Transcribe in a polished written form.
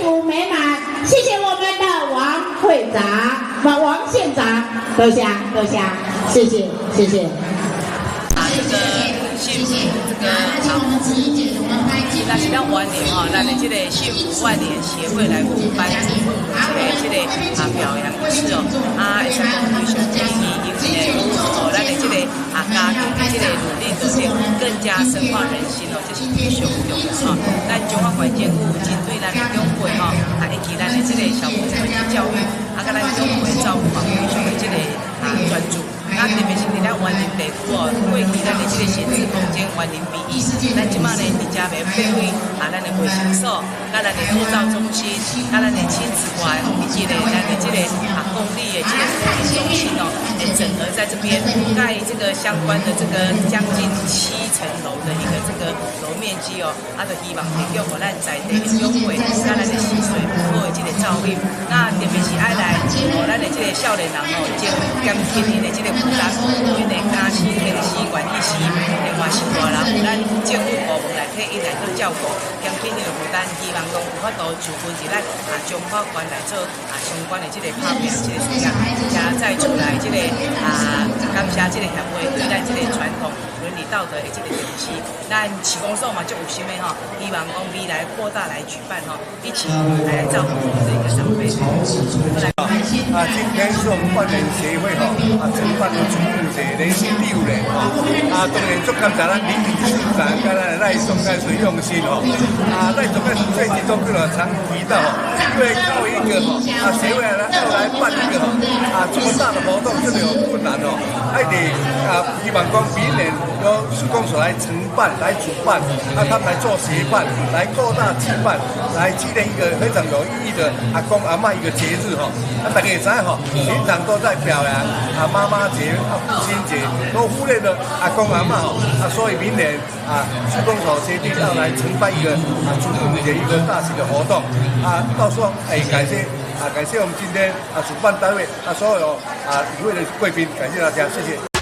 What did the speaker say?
福美满。谢谢我们的王会长、王县长，多谢多谢，谢谢谢谢。这个幸福这个那是咱万年吼，咱的这个幸福万年协会来负颁这个表扬仪式哦，会使讲非常建议，因为咱的这个家庭的这个努力度是更加深化人心哦，这是非常重要哈。咱中华关键府针对咱的长辈吼，以及咱的这个小朋友的教育，甲咱长辈照顾方面上的这个专注。特别是伫咱园林地区哦，过去咱的这个闲置空间园林比喻，咱即马呢伫遮要配为咱的卫生所、甲咱的构造中心、甲咱的亲子馆，以及呢咱的这个公立的这个福利中心哦，整合在这边盖这个相关的这个将近7层楼的一个这个楼面积哦，就希望提供予咱在地的优惠，甲咱的溪水好的这个照应。那特别是爱来咱的这个少年人哦，减轻因的这个负担，因为家私、经济、管理师，另外是大人，咱政府部门来替因来做照顾，减轻因的负担，希望讲有法度就分是咱中法官来做相关的这个拍片这个事业，也再出来这个感谢这个协会对咱这个传统伦理道德的这个重视。咱市公所嘛就有心的吼，希望讲未来扩大来举办吼，一起来照顾我们的一个长辈。今天是我们万人协会承办的主务节，连续第5年当然足感谢咱李理事长跟咱赖总干事用心赖总干事这集中常提到因为靠一个协会要来办一个这么大的活动，真的有困难还得希望讲明年由市公所来承办来主办，他们来做协办，来扩大举办，来纪念一个非常有意义的阿公阿嬷一个节日大家也知道平常都在表扬妈妈节、父亲节，都忽略了阿公阿嬷所以明年市公所决定要来承办一个主妇节一个大型的活动到时候感谢我们今天主办单位所有与会的贵宾，感谢大家，谢谢。